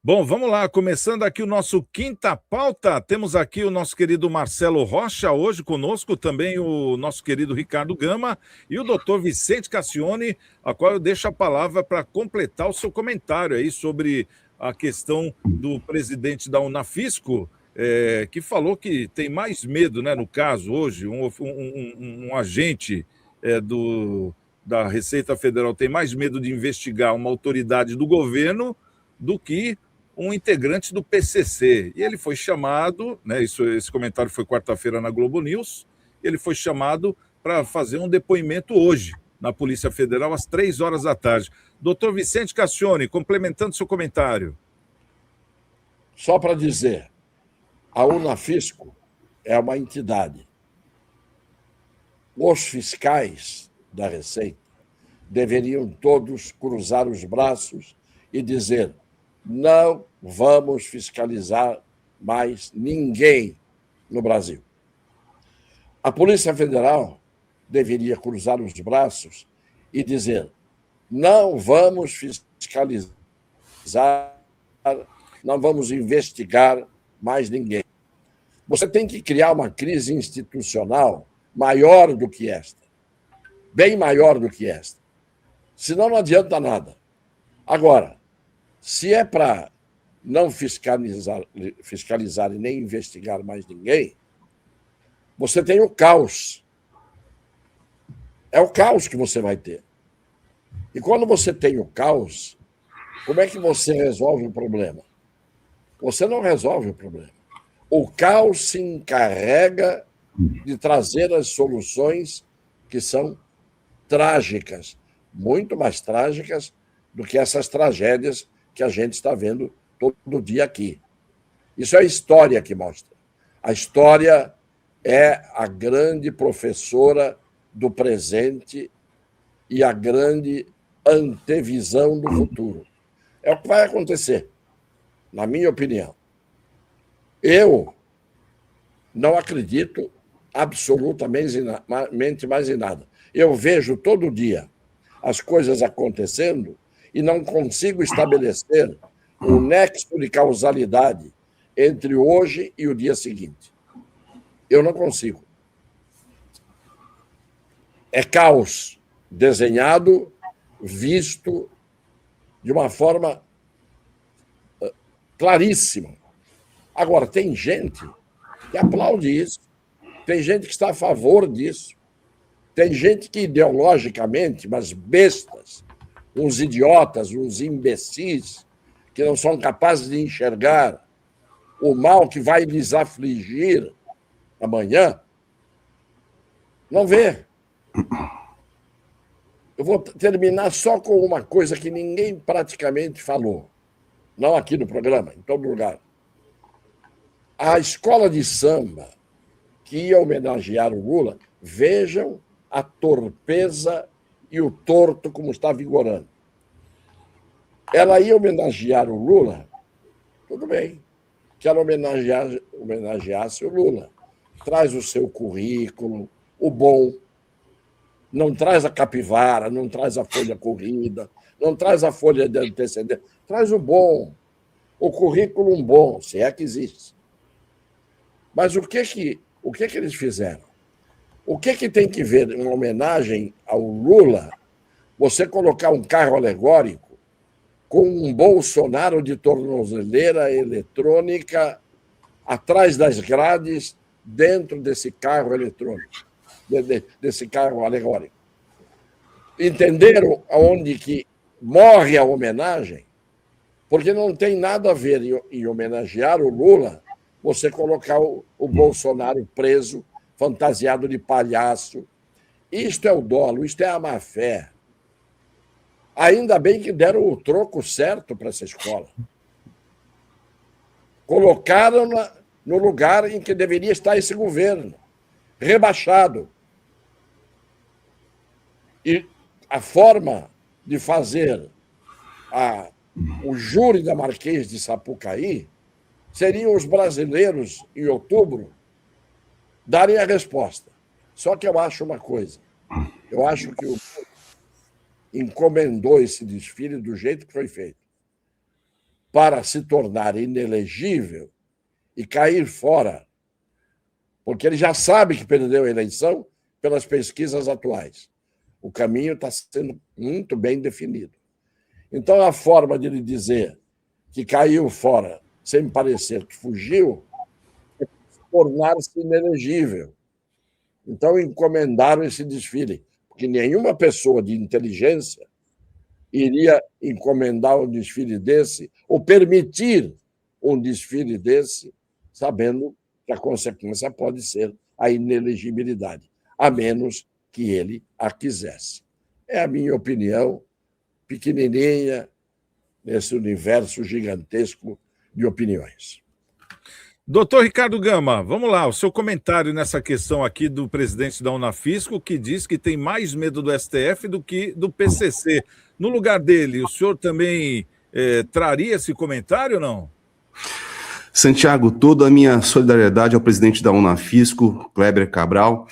Bom, vamos lá, começando aqui o nosso Quinta Pauta. Temos aqui o nosso querido Marcelo Rocha hoje conosco, também o nosso querido Ricardo Gama e o doutor Vicente Cassione, a qual eu deixo a palavra para completar o seu comentário aí sobre a questão do presidente da Unafisco, que falou que tem mais medo, né, no caso, hoje, um agente da Receita Federal tem mais medo de investigar uma autoridade do governo do que um integrante do PCC. E ele foi chamado, né, esse comentário foi quarta-feira na Globo News, ele foi chamado para fazer um depoimento hoje na Polícia Federal às 3 horas da tarde. Doutor Vicente Cassione, complementando seu comentário. Só para dizer, a Unafisco é uma entidade. Os fiscais da Receita deveriam todos cruzar os braços e dizer: não vamos fiscalizar mais ninguém no Brasil. A Polícia Federal deveria cruzar os braços e dizer: não vamos fiscalizar, não vamos investigar mais ninguém. Você tem que criar uma crise institucional maior do que esta, bem maior do que esta. Senão não adianta nada. Agora, se é para não fiscalizar e nem investigar mais ninguém, você tem o caos. É o caos que você vai ter. E quando você tem o caos, como é que você resolve o problema? Você não resolve o problema. O caos se encarrega de trazer as soluções que são trágicas, muito mais trágicas do que essas tragédias que a gente está vendo todo dia aqui. Isso é a história que mostra. A história é a grande professora do presente e a grande antevisão do futuro. É o que vai acontecer, na minha opinião. Eu não acredito absolutamente mais em nada. Eu vejo todo dia as coisas acontecendo e não consigo estabelecer um nexo de causalidade entre hoje e o dia seguinte. Eu não consigo. É caos desenhado, visto de uma forma claríssima. Agora, tem gente que aplaude isso, tem gente que está a favor disso, tem gente que ideologicamente, mas bestas, uns idiotas, uns imbecis, que não são capazes de enxergar o mal que vai lhes afligir amanhã, não vê. Eu vou terminar só com uma coisa que ninguém praticamente falou, não aqui no programa, em todo lugar. A escola de samba que ia homenagear o Lula, vejam a torpeza e o torto como está vigorando. Ela ia homenagear o Lula, tudo bem, que ela homenageasse o Lula. Traz o seu currículo, o bom, não traz a capivara, não traz a folha corrida, não traz a folha de antecedente, traz o bom, o currículo bom, se é que existe. Mas o que eles fizeram? O que tem que ver uma homenagem ao Lula, você colocar um carro alegórico com um Bolsonaro de tornozeleira eletrônica atrás das grades, dentro desse carro eletrônico, desse carro alegórico? Entenderam aonde que morre a homenagem? Porque não tem nada a ver em homenagear o Lula você colocar o Bolsonaro preso, fantasiado de palhaço. Isto é o dolo, isto é a má-fé. Ainda bem que deram o troco certo para essa escola. Colocaram-na no lugar em que deveria estar esse governo, rebaixado. E a forma de fazer o júri da Marquês de Sapucaí seriam os brasileiros, em outubro, darem a resposta. Só que eu acho uma coisa. Eu acho que o encomendou esse desfile do jeito que foi feito. para se tornar inelegível e cair fora, porque ele já sabe que perdeu a eleição pelas pesquisas atuais. O caminho está sendo muito bem definido. Então, a forma de ele dizer que caiu fora, sem parecer que fugiu, é tornar-se inelegível. Então, encomendaram esse desfile, porque nenhuma pessoa de inteligência iria encomendar um desfile desse ou permitir um desfile desse, sabendo que a consequência pode ser a inelegibilidade, a menos que ele a quisesse. É a minha opinião, pequenininha, nesse universo gigantesco de opiniões. Doutor Ricardo Gama, vamos lá, o seu comentário nessa questão aqui do presidente da Unafisco, que diz que tem mais medo do STF do que do PCC. No lugar dele, o senhor também traria esse comentário ou não? Santiago, toda a minha solidariedade ao presidente da Unafisco, Kleber Cabral.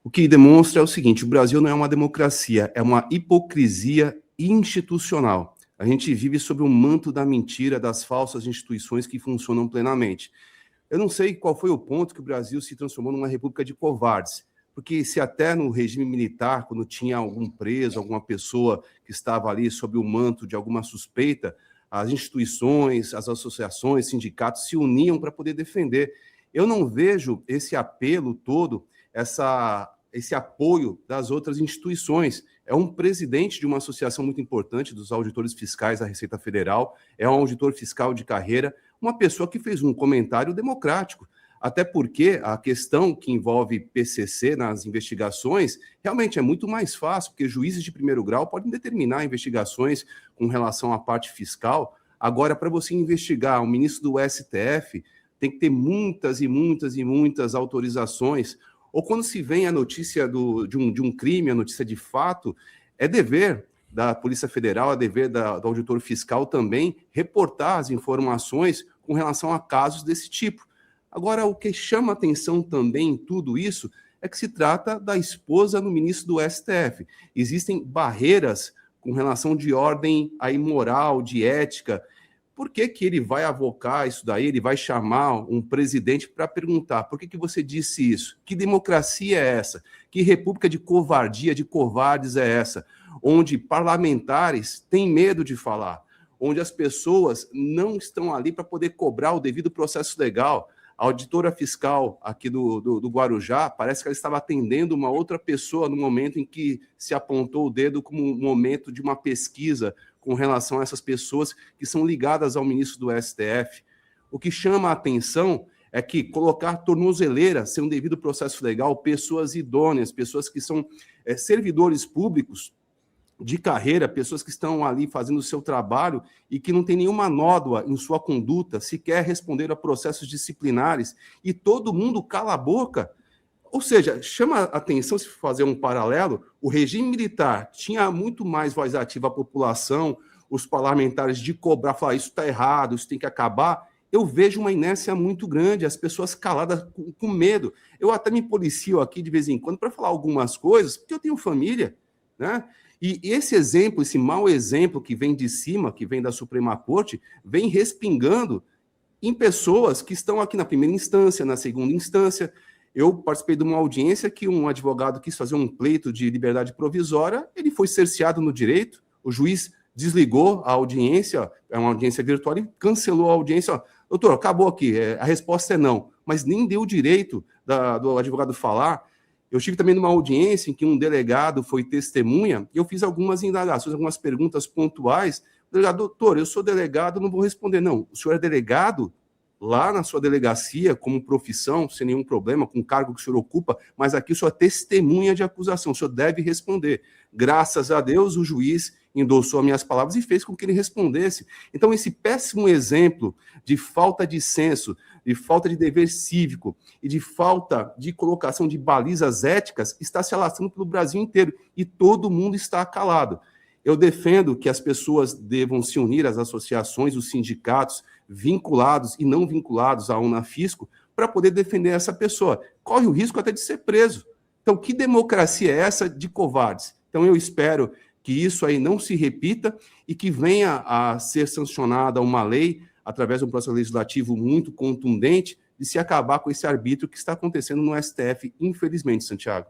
O que demonstra é o seguinte: o Brasil não é uma democracia, é uma hipocrisia institucional. A gente vive sob o manto da mentira, das falsas instituições que funcionam plenamente. Eu não sei qual foi o ponto que o Brasil se transformou numa república de covardes, porque se até no regime militar, quando tinha algum preso, alguma pessoa que estava ali sob o manto de alguma suspeita, as instituições, as associações, sindicatos se uniam para poder defender. Eu não vejo esse apelo todo, esse apoio das outras instituições. É um presidente de uma associação muito importante dos auditores fiscais da Receita Federal, é um auditor fiscal de carreira, uma pessoa que fez um comentário democrático. Até porque a questão que envolve PCC nas investigações realmente é muito mais fácil, porque juízes de primeiro grau podem determinar investigações com relação à parte fiscal. Agora, para você investigar o ministro do STF, tem que ter muitas e muitas e muitas autorizações. Ou quando se vem a notícia de um crime, a notícia de fato, é dever da Polícia Federal, é dever do auditor fiscal também reportar as informações com relação a casos desse tipo. Agora, o que chama atenção também em tudo isso é que se trata da esposa do ministro do STF. Existem barreiras com relação de ordem aí moral, de ética. Por que ele vai avocar isso daí? Ele vai chamar um presidente para perguntar: por que você disse isso? Que democracia é essa? Que república de covardia, de covardes é essa? Onde parlamentares têm medo de falar, onde as pessoas não estão ali para poder cobrar o devido processo legal. A auditora fiscal aqui do Guarujá, parece que ela estava atendendo uma outra pessoa no momento em que se apontou o dedo como um momento de uma pesquisa com relação a essas pessoas que são ligadas ao ministro do STF. O que chama a atenção é que colocar tornozeleira sem um devido processo legal, pessoas idôneas, pessoas que são servidores públicos de carreira, pessoas que estão ali fazendo o seu trabalho e que não tem nenhuma nódoa em sua conduta, sequer responder a processos disciplinares, e todo mundo cala a boca. Ou seja, chama a atenção, se fazer um paralelo, o regime militar tinha muito mais voz ativa à população, os parlamentares de cobrar, falar isso está errado, isso tem que acabar. Eu vejo uma inércia muito grande, as pessoas caladas com medo. Eu até me policio aqui de vez em quando para falar algumas coisas, porque eu tenho família, né? E esse exemplo, esse mau exemplo que vem de cima, que vem da Suprema Corte, vem respingando em pessoas que estão aqui na primeira instância, na segunda instância. Eu participei de uma audiência que um advogado quis fazer um pleito de liberdade provisória, ele foi cerceado no direito, o juiz desligou a audiência, é uma audiência virtual, e cancelou a audiência. Ó, doutor, acabou aqui, a resposta é não, mas nem deu o direito do advogado falar. Eu estive também numa audiência em que um delegado foi testemunha e eu fiz algumas indagações, algumas perguntas pontuais. O delegado: doutor, eu sou delegado, não vou responder. Não, o senhor é delegado lá na sua delegacia, como profissão, sem nenhum problema, com o cargo que o senhor ocupa, mas aqui o senhor é testemunha de acusação, o senhor deve responder. Graças a Deus, o juiz endossou as minhas palavras e fez com que ele respondesse. Então, esse péssimo exemplo de falta de senso, de falta de dever cívico e de falta de colocação de balizas éticas está se alastrando pelo Brasil inteiro e todo mundo está calado. Eu defendo que as pessoas devam se unir às associações, os sindicatos, vinculados e não vinculados à Unafisco, para poder defender essa pessoa. Corre o risco até de ser preso. Então, que democracia é essa de covardes? Então, eu espero que isso aí não se repita e que venha a ser sancionada uma lei, através de um processo legislativo muito contundente, de se acabar com esse arbítrio que está acontecendo no STF, infelizmente, Santiago.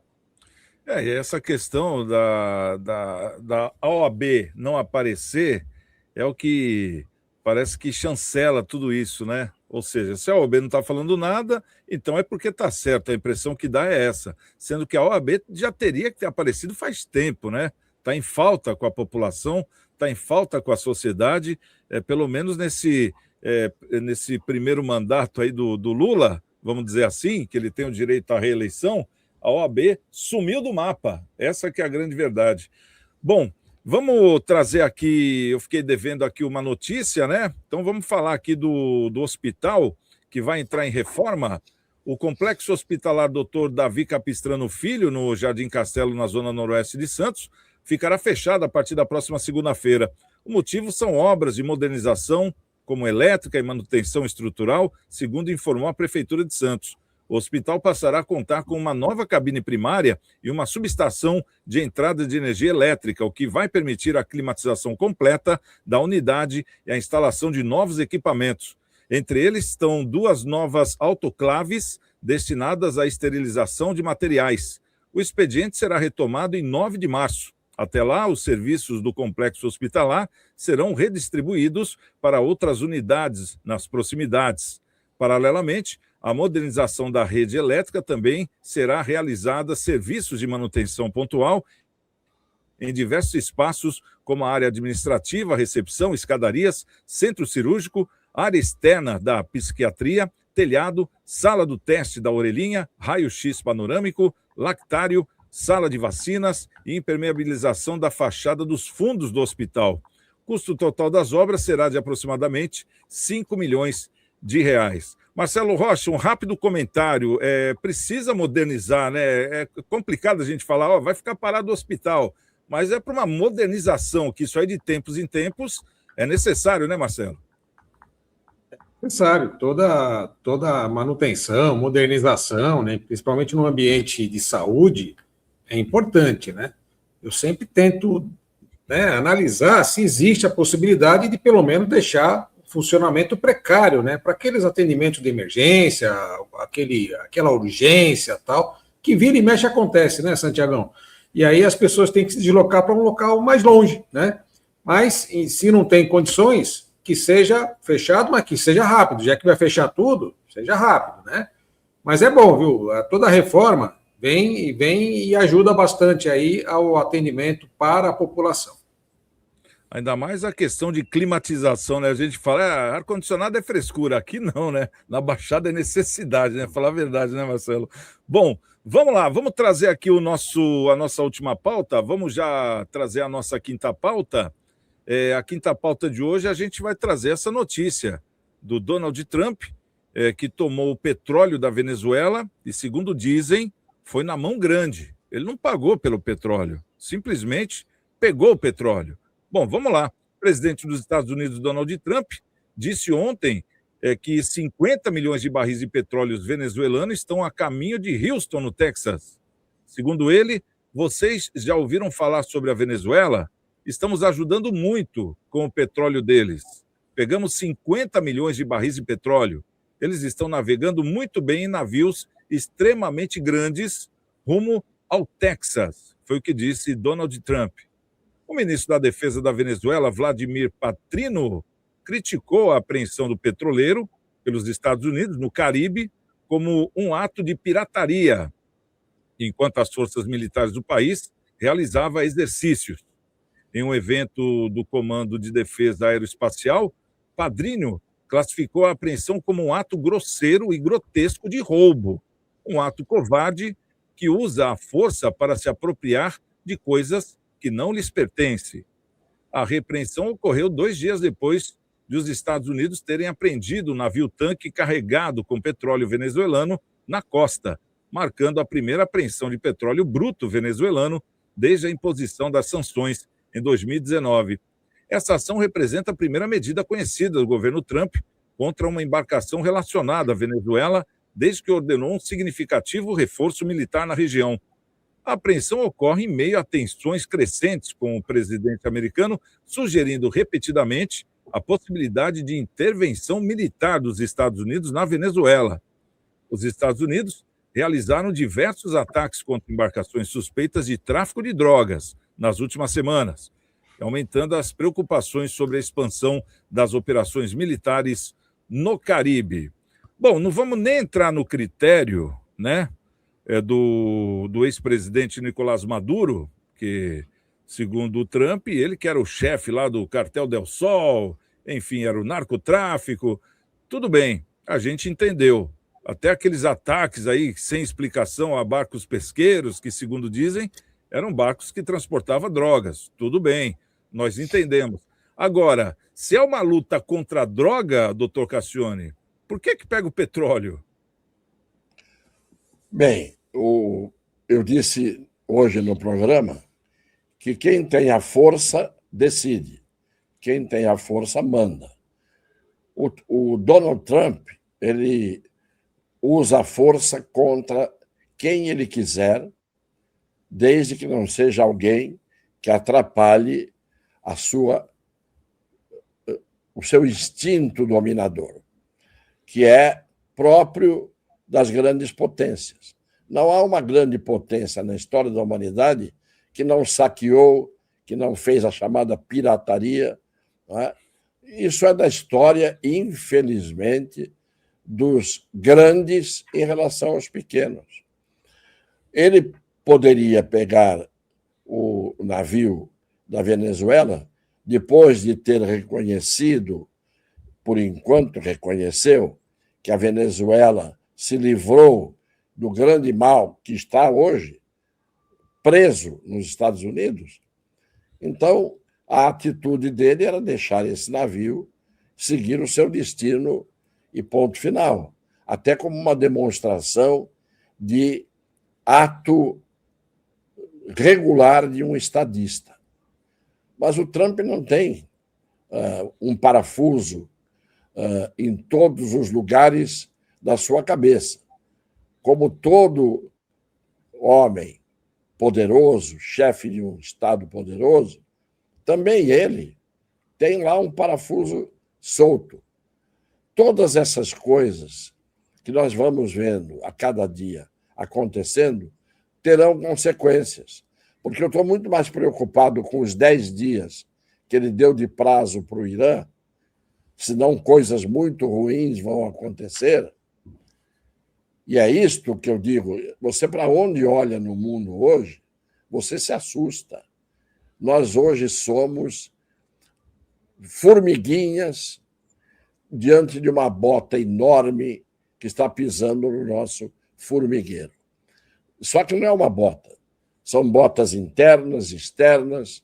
E essa questão da OAB não aparecer é o que parece que chancela tudo isso, né? Ou seja, se a OAB não está falando nada, então é porque está certo. A impressão que dá é essa. Sendo que a OAB já teria que ter aparecido faz tempo, né? Está em falta com a população, está em falta com a sociedade, pelo menos nesse primeiro mandato aí do Lula, vamos dizer assim, que ele tem o direito à reeleição, a OAB sumiu do mapa. Essa que é a grande verdade. Bom, vamos trazer aqui, eu fiquei devendo aqui uma notícia, né? Então vamos falar aqui do hospital que vai entrar em reforma. O Complexo Hospitalar Dr. Davi Capistrano Filho, no Jardim Castelo, na zona noroeste de Santos, ficará fechado a partir da próxima segunda-feira. O motivo são obras de modernização, como elétrica e manutenção estrutural, segundo informou a Prefeitura de Santos. O hospital passará a contar com uma nova cabine primária e uma subestação de entrada de energia elétrica, o que vai permitir a climatização completa da unidade e a instalação de novos equipamentos. Entre eles estão 2 novas autoclaves destinadas à esterilização de materiais. O expediente será retomado em 9 de março. Até lá, os serviços do complexo hospitalar serão redistribuídos para outras unidades nas proximidades. Paralelamente, a modernização da rede elétrica também será realizada serviços de manutenção pontual em diversos espaços, como a área administrativa, recepção, escadarias, centro cirúrgico, área externa da psiquiatria, telhado, sala do teste da orelhinha, raio-x panorâmico, lactário, sala de vacinas e impermeabilização da fachada dos fundos do hospital. O custo total das obras será de aproximadamente 5 milhões de reais. Marcelo Rocha, um rápido comentário. Precisa modernizar, né? É complicado a gente falar, vai ficar parado o hospital, mas é para uma modernização, que isso aí de tempos em tempos é necessário, né, Marcelo? Necessário. Toda manutenção, modernização, né, principalmente no ambiente de saúde, é importante, né? Eu sempre tento, né, analisar se existe a possibilidade de, pelo menos, deixar funcionamento precário, né, para aqueles atendimentos de emergência, aquela urgência tal, que vira e mexe acontece, né, Santiagão? E aí as pessoas têm que se deslocar para um local mais longe, né? Mas se não tem condições, que seja fechado, mas que seja rápido, já que vai fechar tudo, seja rápido, né? Mas é bom, viu? Toda reforma vem e ajuda bastante aí ao atendimento para a população. Ainda mais a questão de climatização, né? A gente fala, ar-condicionado é frescura. Aqui não, né? Na Baixada é necessidade, né? Falar a verdade, né, Marcelo? Bom, vamos lá, vamos trazer aqui a nossa última pauta. Vamos já trazer a nossa quinta pauta. A quinta pauta de hoje, a gente vai trazer essa notícia do Donald Trump, que tomou o petróleo da Venezuela e, segundo dizem, foi na mão grande. Ele não pagou pelo petróleo, simplesmente pegou o petróleo. Bom, vamos lá. O presidente dos Estados Unidos, Donald Trump, disse ontem que 50 milhões de barris de petróleo venezuelanos estão a caminho de Houston, no Texas. Segundo ele, vocês já ouviram falar sobre a Venezuela? Estamos ajudando muito com o petróleo deles. Pegamos 50 milhões de barris de petróleo. Eles estão navegando muito bem em navios extremamente grandes rumo ao Texas. Foi o que disse Donald Trump. O ministro da Defesa da Venezuela, Vladimir Patrino, criticou a apreensão do petroleiro pelos Estados Unidos no Caribe como um ato de pirataria, enquanto as forças militares do país realizavam exercícios. Em um evento do Comando de Defesa Aeroespacial, Patrino classificou a apreensão como um ato grosseiro e grotesco de roubo, um ato covarde que usa a força para se apropriar de coisas que não lhes pertencem. A repreensão ocorreu 2 dias depois de os Estados Unidos terem apreendido um navio-tanque carregado com petróleo venezuelano na costa, marcando a primeira apreensão de petróleo bruto venezuelano desde a imposição das sanções em 2019. Essa ação representa a primeira medida conhecida do governo Trump contra uma embarcação relacionada à Venezuela, desde que ordenou um significativo reforço militar na região. A apreensão ocorre em meio a tensões crescentes com o presidente americano, sugerindo repetidamente a possibilidade de intervenção militar dos Estados Unidos na Venezuela. Os Estados Unidos realizaram diversos ataques contra embarcações suspeitas de tráfico de drogas nas últimas semanas, aumentando as preocupações sobre a expansão das operações militares no Caribe. Bom, não vamos nem entrar no critério, né, do ex-presidente Nicolás Maduro, que, segundo o Trump, ele que era o chefe lá do Cartel del Sol, enfim, era o narcotráfico. Tudo bem, a gente entendeu. Até aqueles ataques aí sem explicação a barcos pesqueiros, que, segundo dizem, eram barcos que transportavam drogas. Tudo bem, nós entendemos. Agora, se é uma luta contra a droga, doutor Cassione, por que pega o petróleo? Bem, eu disse hoje no programa que quem tem a força decide, quem tem a força manda. O Donald Trump, ele usa a força contra quem ele quiser, desde que não seja alguém que atrapalhe o seu instinto dominador, que é próprio das grandes potências. Não há uma grande potência na história da humanidade que não saqueou, que não fez a chamada pirataria. Não é? Isso é da história, infelizmente, dos grandes em relação aos pequenos. Ele poderia pegar o navio da Venezuela, depois de ter reconhecido, por enquanto reconheceu, que a Venezuela se livrou do grande mal que está hoje preso nos Estados Unidos. Então, a atitude dele era deixar esse navio seguir o seu destino e ponto final, até como uma demonstração de ato regular de um estadista. Mas o Trump não tem um parafuso em todos os lugares da sua cabeça. Como todo homem poderoso, chefe de um Estado poderoso, também ele tem lá um parafuso solto. Todas essas coisas que nós vamos vendo a cada dia acontecendo terão consequências, porque eu estou muito mais preocupado com os 10 dias que ele deu de prazo para o Irã, senão coisas muito ruins vão acontecer. E é isto que eu digo, você para onde olha no mundo hoje, você se assusta. Nós hoje somos formiguinhas diante de uma bota enorme que está pisando no nosso formigueiro. Só que não é uma bota. São botas internas, externas,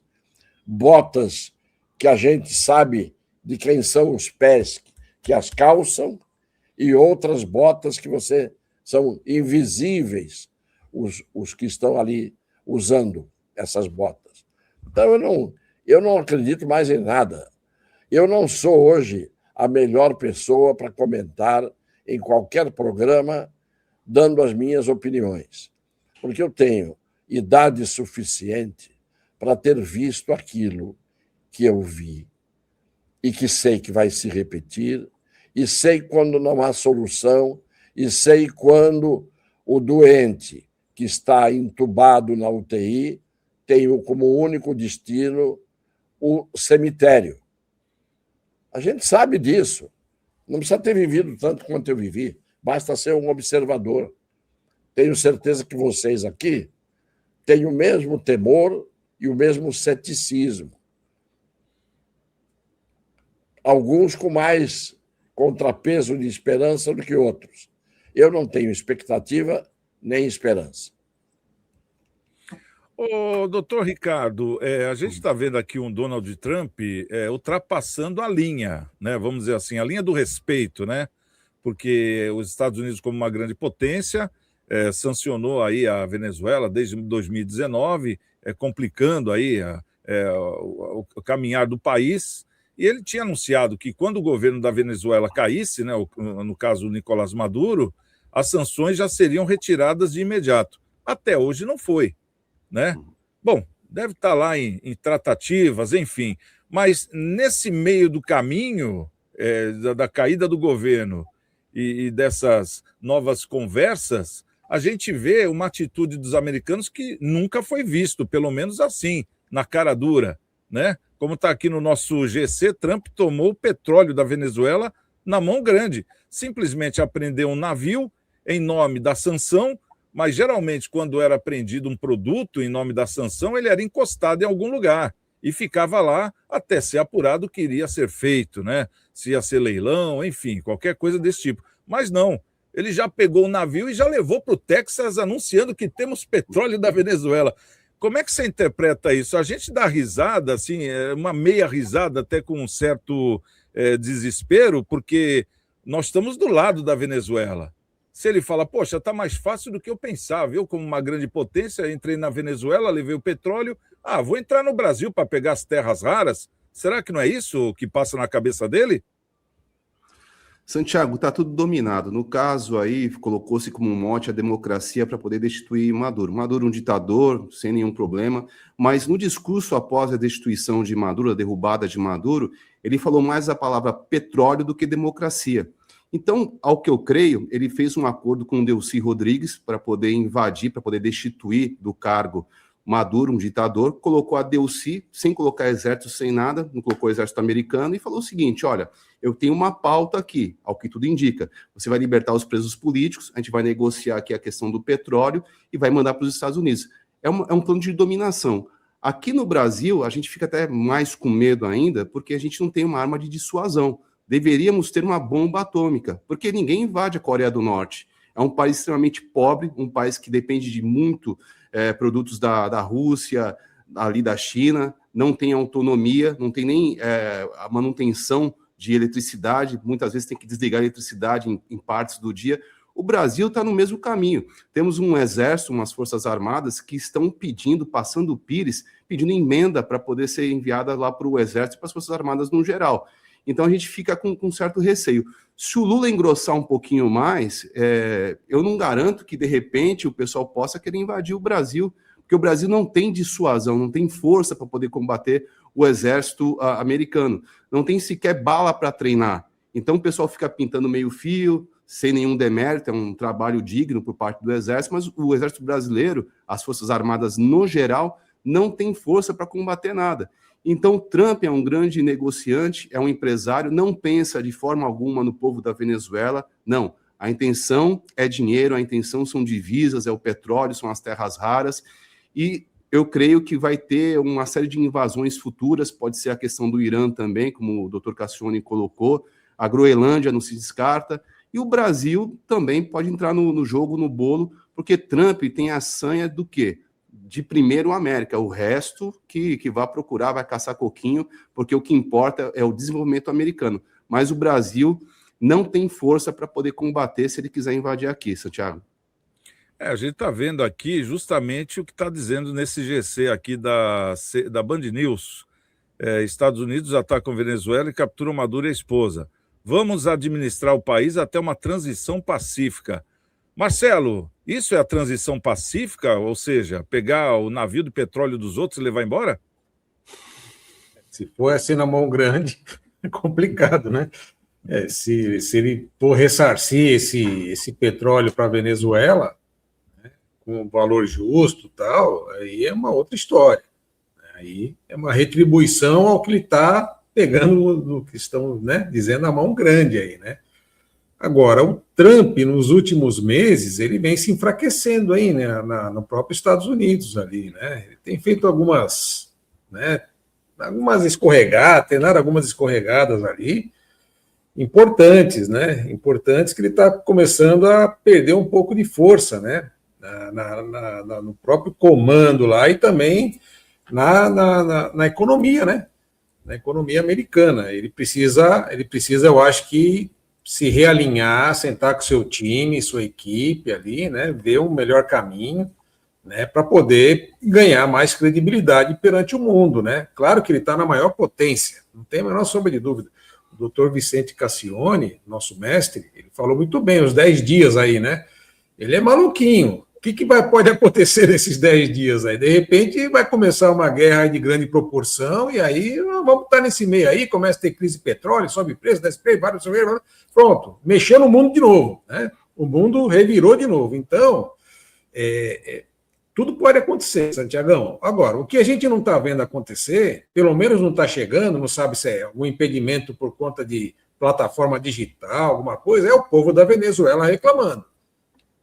botas que a gente sabe de quem são os pés que as calçam e outras botas que são invisíveis, os que estão ali usando essas botas. Então, eu não acredito mais em nada. Eu não sou hoje a melhor pessoa para comentar em qualquer programa dando as minhas opiniões, porque eu tenho idade suficiente para ter visto aquilo que eu vi e que sei que vai se repetir, e sei quando não há solução, e sei quando o doente que está entubado na UTI tem como único destino o cemitério. A gente sabe disso. Não precisa ter vivido tanto quanto eu vivi, basta ser um observador. Tenho certeza que vocês aqui têm o mesmo temor e o mesmo ceticismo. Alguns com mais contrapeso de esperança do que outros. Eu não tenho expectativa nem esperança. Ô, doutor Ricardo, a gente está vendo aqui um Donald Trump ultrapassando a linha, né? Vamos dizer assim, a linha do respeito, né? Porque os Estados Unidos, como uma grande potência, sancionou aí a Venezuela desde 2019, complicando aí o caminhar do país. E ele tinha anunciado que quando o governo da Venezuela caísse, né, no caso o Nicolás Maduro, as sanções já seriam retiradas de imediato. Até hoje não foi. né? Bom, deve estar lá em tratativas, enfim. Mas nesse meio do caminho da caída do governo e dessas novas conversas, a gente vê uma atitude dos americanos que nunca foi visto, pelo menos assim, na cara dura, né? Como está aqui no nosso GC, Trump tomou o petróleo da Venezuela na mão grande. Simplesmente apreendeu um navio em nome da sanção, mas geralmente quando era apreendido um produto em nome da sanção, ele era encostado em algum lugar e ficava lá até ser apurado o que iria ser feito, né? Se ia ser leilão, enfim, qualquer coisa desse tipo. Mas não, ele já pegou o navio e já levou para o Texas anunciando que temos petróleo da Venezuela. Como é que você interpreta isso? A gente dá risada, assim, uma meia risada, até com um certo desespero, porque nós estamos do lado da Venezuela. Se ele fala, poxa, está mais fácil do que eu pensava, eu como uma grande potência entrei na Venezuela, levei o petróleo, vou entrar no Brasil para pegar as terras raras, será que não é isso que passa na cabeça dele? Santiago, está tudo dominado. No caso aí, colocou-se como um mote a democracia para poder destituir Maduro. Maduro um ditador, sem nenhum problema, mas no discurso após a destituição de Maduro, a derrubada de Maduro, ele falou mais a palavra petróleo do que democracia. Então, ao que eu creio, ele fez um acordo com o Delcy Rodrigues para poder invadir, para poder destituir do cargo Maduro, um ditador, colocou a Delcy, sem colocar exército, sem nada, não colocou exército americano, e falou o seguinte, olha, eu tenho uma pauta aqui, ao que tudo indica, você vai libertar os presos políticos, a gente vai negociar aqui a questão do petróleo e vai mandar para os Estados Unidos. É um plano de dominação. Aqui no Brasil, a gente fica até mais com medo ainda, porque a gente não tem uma arma de dissuasão. Deveríamos ter uma bomba atômica, porque ninguém invade a Coreia do Norte. É um país extremamente pobre, um país que depende de muito produtos da Rússia, ali da China, não tem autonomia, não tem nem a manutenção de eletricidade, muitas vezes tem que desligar a eletricidade em partes do dia. O Brasil está no mesmo caminho. Temos um exército, umas forças armadas que estão pedindo, passando o pires, pedindo emenda para poder ser enviada lá para o exército e para as forças armadas no geral. Então a gente fica com certo receio. Se o Lula engrossar um pouquinho mais, eu não garanto que, de repente, o pessoal possa querer invadir o Brasil, porque o Brasil não tem dissuasão, não tem força para poder combater o exército americano, não tem sequer bala para treinar. Então o pessoal fica pintando meio fio, sem nenhum demérito, é um trabalho digno por parte do exército, mas o exército brasileiro, as forças armadas no geral, não tem força para combater nada. Então, Trump é um grande negociante, é um empresário, não pensa de forma alguma no povo da Venezuela, não. A intenção é dinheiro, a intenção são divisas, é o petróleo, são as terras raras, e eu creio que vai ter uma série de invasões futuras, pode ser a questão do Irã também, como o Dr. Cassione colocou, a Groenlândia não se descarta, e o Brasil também pode entrar no jogo, no bolo, porque Trump tem a sanha do quê? De primeiro América, o resto que vai procurar, vai caçar coquinho, porque o que importa é o desenvolvimento americano. Mas o Brasil não tem força para poder combater se ele quiser invadir aqui, Santiago. A gente está vendo aqui justamente o que está dizendo nesse GC aqui da Band News. Estados Unidos atacam Venezuela e capturam Maduro e a esposa. Vamos administrar o país até uma transição pacífica. Marcelo, isso é a transição pacífica? Ou seja, pegar o navio de petróleo dos outros e levar embora? Se for assim na mão grande, é complicado, né? Se ele for ressarcir esse petróleo para a Venezuela, né, com um valor justo e tal, aí é uma outra história. Aí é uma retribuição ao que ele está pegando, do que estão, né, dizendo na mão grande aí, né? Agora, o Trump, nos últimos meses, ele vem se enfraquecendo aí, né, no próprio Estados Unidos ali, né? Ele tem feito algumas escorregadas, tem dado algumas escorregadas ali, importantes, né? Importantes que ele está começando a perder um pouco de força, né? No próprio comando lá e também na economia, né? Na economia americana. Ele precisa, eu acho que, se realinhar, sentar com seu time, sua equipe ali, né, ver um melhor caminho, né, para poder ganhar mais credibilidade perante o mundo, né? Claro que ele está na maior potência, não tem a menor sombra de dúvida. O doutor Vicente Cassione, nosso mestre, ele falou muito bem, os 10 dias aí, né? Ele é maluquinho, que pode acontecer nesses 10 dias aí? De repente vai começar uma guerra de grande proporção e aí vamos estar nesse meio aí, começa a ter crise de petróleo, sobe preço, desce preço, pronto, mexeu no mundo de novo, né? O mundo revirou de novo. Então, tudo pode acontecer, Santiagão. Agora, o que a gente não está vendo acontecer, pelo menos não está chegando, não sabe se é algum impedimento por conta de plataforma digital, alguma coisa, é o povo da Venezuela reclamando.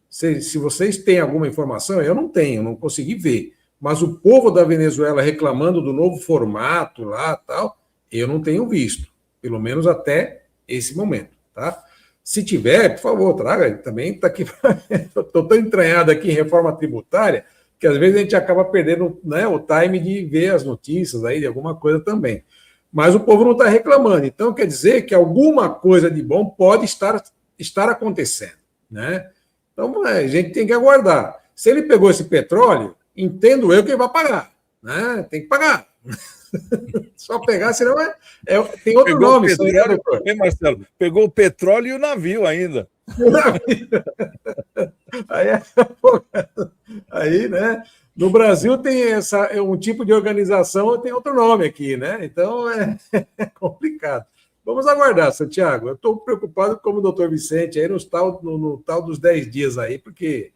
Se vocês têm alguma informação, eu não tenho, não consegui ver. Mas o povo da Venezuela reclamando do novo formato lá, tal, eu não tenho visto, pelo menos até esse momento, tá? Se tiver, por favor, traga. Também está aqui. Estou tão entranhado aqui em reforma tributária que às vezes a gente acaba perdendo, né, o time de ver as notícias aí de alguma coisa também. Mas o povo não está reclamando. Então quer dizer que alguma coisa de bom pode estar acontecendo, né? Então a gente tem que aguardar. Se ele pegou esse petróleo, entendo eu que ele vai pagar, né? Tem que pagar. Só pegar, senão tem outro pegou nome. Petróleo, isso aí, doutor? Marcelo? Pegou o petróleo e o navio ainda. Aí, né? No Brasil tem um tipo de organização, tem outro nome aqui, né? Então é complicado. Vamos aguardar, Santiago. Eu estou preocupado como o doutor Vicente aí no tal dos 10 dias aí, porque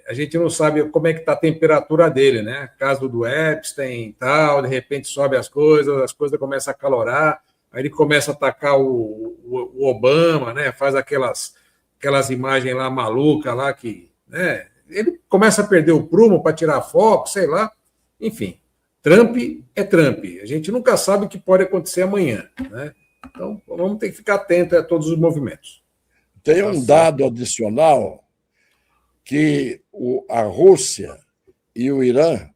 a gente não sabe como é que está a temperatura dele, né? Caso do Epstein e tal, de repente sobe as coisas começam a calorar, aí ele começa a atacar o Obama, né? Faz aquelas imagens lá malucas lá que, né? Ele começa a perder o prumo para tirar foco, sei lá. Enfim, Trump é Trump. A gente nunca sabe o que pode acontecer amanhã, né? Então, vamos ter que ficar atento a todos os movimentos. Tem um dado adicional que a Rússia e o Irã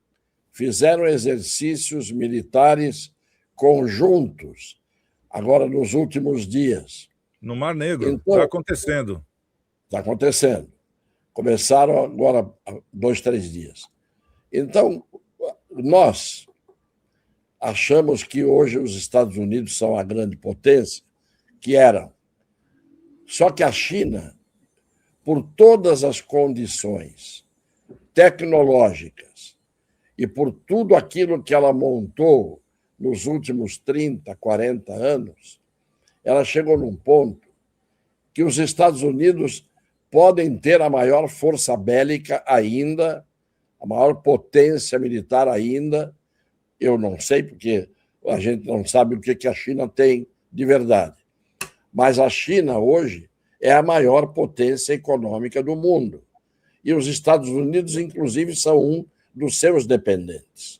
fizeram exercícios militares conjuntos agora nos últimos dias. No Mar Negro, Então, está acontecendo. Está acontecendo. Começaram agora há 2, 3 dias. Então, nós achamos que hoje os Estados Unidos são a grande potência, que eram. Só que a China, por todas as condições tecnológicas e por tudo aquilo que ela montou nos últimos 30, 40 anos, ela chegou num ponto que os Estados Unidos podem ter a maior força bélica ainda, a maior potência militar ainda. Eu não sei, porque a gente não sabe o que a China tem de verdade. Mas a China, hoje, é a maior potência econômica do mundo. E os Estados Unidos, inclusive, são um dos seus dependentes.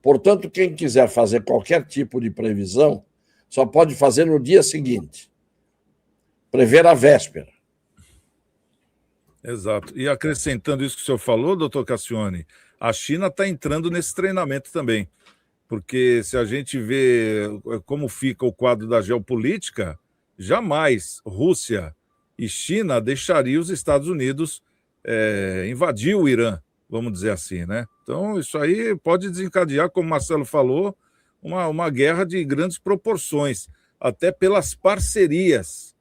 Portanto, quem quiser fazer qualquer tipo de previsão, só pode fazer no dia seguinte. Prever a véspera. Exato. E acrescentando isso que o senhor falou, doutor Cassione, a China está entrando nesse treinamento também. Porque se a gente vê como fica o quadro da geopolítica, jamais Rússia e China deixariam os Estados Unidos invadir o Irã, vamos dizer assim, né? Então, isso aí pode desencadear, como o Marcelo falou, uma guerra de grandes proporções, até pelas parcerias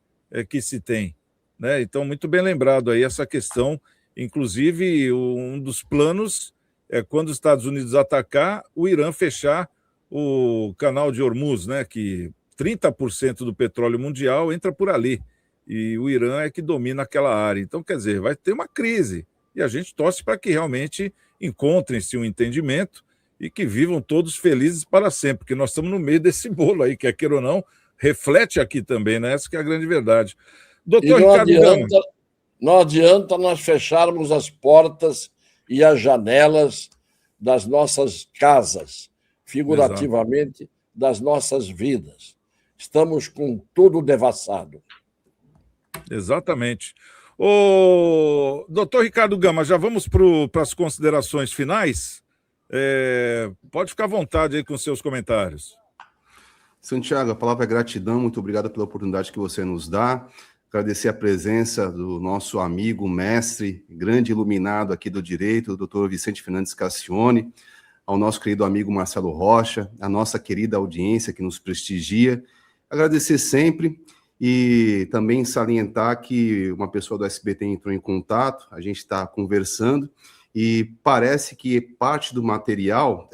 que se tem, né? Então, muito bem lembrado aí essa questão. Inclusive, um dos planos é, quando os Estados Unidos atacar, o Irã fechar o canal de Hormuz, né? Que 30% do petróleo mundial entra por ali. E o Irã é que domina aquela área. Então, quer dizer, vai ter uma crise. E a gente torce para que realmente encontrem-se um entendimento e que vivam todos felizes para sempre, porque nós estamos no meio desse bolo aí, quer queira ou não, reflete aqui também, né? Essa que é a grande verdade. Doutor Ricardo Gama. Não adianta nós fecharmos as portas e as janelas das nossas casas, figurativamente, exato, das nossas vidas. Estamos com tudo devassado. Exatamente. O doutor Ricardo Gama, já vamos para as considerações finais? Pode ficar à vontade aí com seus comentários. Santiago, a palavra é gratidão, muito obrigado pela oportunidade que você nos dá. Agradecer a presença do nosso amigo, mestre, grande iluminado aqui do direito, o doutor Vicente Fernandes Cassione, ao nosso querido amigo Marcelo Rocha, a nossa querida audiência que nos prestigia. Agradecer sempre E também salientar que uma pessoa do SBT entrou em contato, a gente está conversando, e parece que parte do material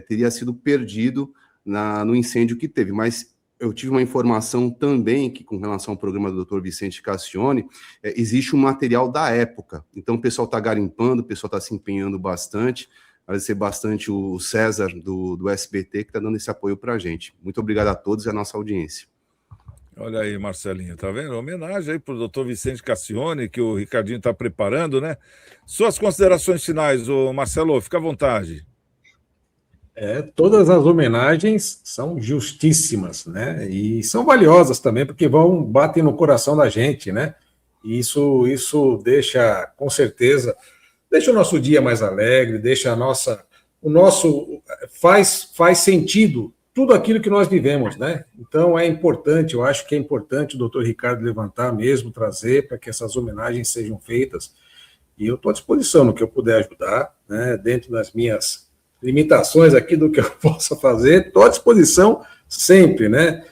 teria sido perdido no incêndio que teve, mas eu tive uma informação também que, com relação ao programa do Dr. Vicente Cassione, existe um material da época, então o pessoal está garimpando, o pessoal está se empenhando bastante. Agradecer bastante o César do SBT que está dando esse apoio para a gente. Muito obrigado a todos e a nossa audiência. Olha aí, Marcelinho, tá vendo? Homenagem aí para o doutor Vicente Cassione, que o Ricardinho está preparando, né? Suas considerações finais, ô Marcelo, fica à vontade. Todas as homenagens são justíssimas, né? E são valiosas também, porque batem no coração da gente, né? E isso deixa, com certeza, deixa o nosso dia mais alegre, deixa faz sentido tudo aquilo que nós vivemos, né? Então é importante, eu acho que é importante o doutor Ricardo levantar mesmo, trazer para que essas homenagens sejam feitas. E eu estou à disposição no que eu puder ajudar, né? Dentro das minhas limitações aqui do que eu possa fazer, estou à disposição sempre, né?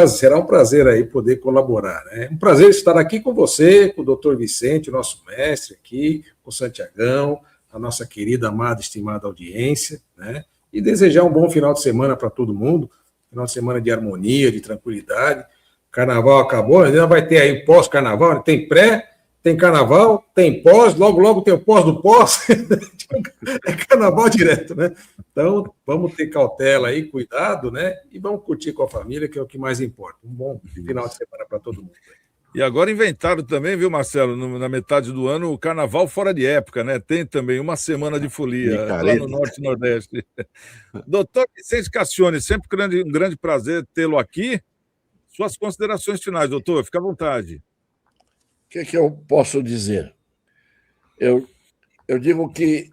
Será um prazer aí poder colaborar, né? É um prazer estar aqui com você, com o doutor Vicente, o nosso mestre aqui, com o Santiagão, a nossa querida, amada, estimada audiência, né? E desejar um bom final de semana para todo mundo, final de semana de harmonia, de tranquilidade. Carnaval acabou, ainda vai ter aí pós-carnaval, né? Tem pré, tem carnaval, tem pós, logo tem o pós do pós. É carnaval direto, né? Então, vamos ter cautela aí, cuidado, né? E vamos curtir com a família, que é o que mais importa. Um bom final de semana para todo mundo. E agora inventaram também, viu, Marcelo, na metade do ano, o carnaval fora de época, né? Tem também uma semana de folia lá no Norte e Nordeste. Doutor Vicente Cassione, sempre um grande prazer tê-lo aqui. Suas considerações finais, doutor, fica à vontade. O que eu posso dizer? Eu digo que,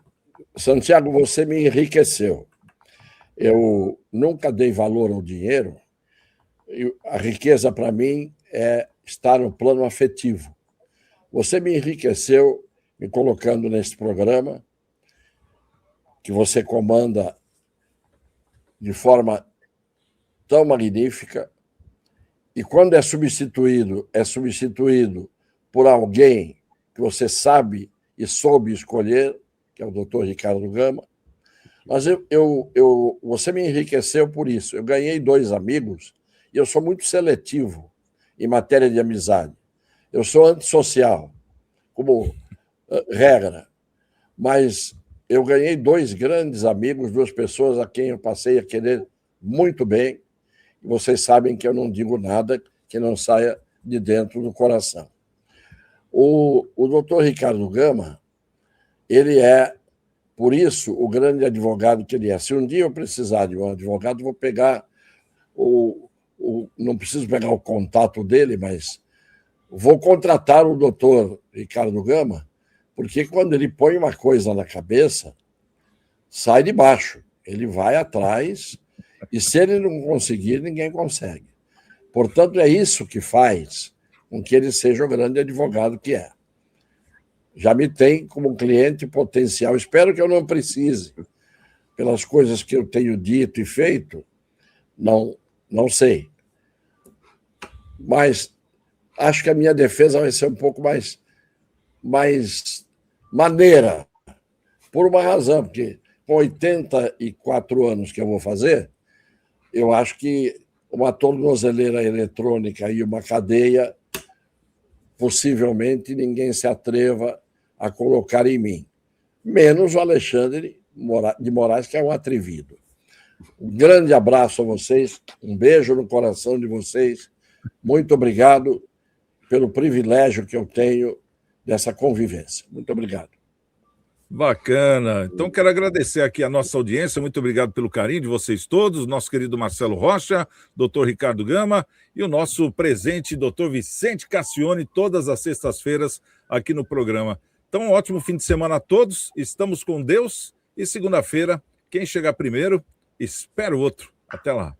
Santiago, você me enriqueceu. Eu nunca dei valor ao dinheiro. A riqueza, para mim, é estar no plano afetivo. Você me enriqueceu me colocando nesse programa, que você comanda de forma tão magnífica, e quando é substituído por alguém que você sabe e soube escolher, que é o doutor Ricardo Gama. Mas você me enriqueceu por isso. Eu ganhei 2 amigos e eu sou muito seletivo em matéria de amizade. Eu sou antissocial, como regra, mas eu ganhei 2 grandes amigos, 2 pessoas a quem eu passei a querer muito bem, e vocês sabem que eu não digo nada que não saia de dentro do coração. O doutor Ricardo Gama, ele é, por isso, o grande advogado que ele é. Se um dia eu precisar de um advogado, vou pegar não preciso pegar o contato dele, mas vou contratar o doutor Ricardo Gama, porque quando ele põe uma coisa na cabeça, sai de baixo. Ele vai atrás, e se ele não conseguir, ninguém consegue. Portanto, é isso que faz com que ele seja o grande advogado que é. Já me tem como cliente potencial. Espero que eu não precise, pelas coisas que eu tenho dito e feito, não sei. Mas acho que a minha defesa vai ser um pouco mais maneira, por uma razão, porque com 84 anos que eu vou fazer, eu acho que uma tornozeleira eletrônica e uma cadeia, possivelmente ninguém se atreva a colocar em mim. Menos o Alexandre de Moraes, que é um atrevido. Um grande abraço a vocês, um beijo no coração de vocês. Muito obrigado pelo privilégio que eu tenho dessa convivência. Muito obrigado. Bacana. Então, quero agradecer aqui a nossa audiência. Muito obrigado pelo carinho de vocês todos. Nosso querido Marcelo Rocha, doutor Ricardo Gama e o nosso presente, doutor Vicente Cassione, todas as sextas-feiras aqui no programa. Então, um ótimo fim de semana a todos. Estamos com Deus. E segunda-feira, quem chegar primeiro, espera o outro. Até lá.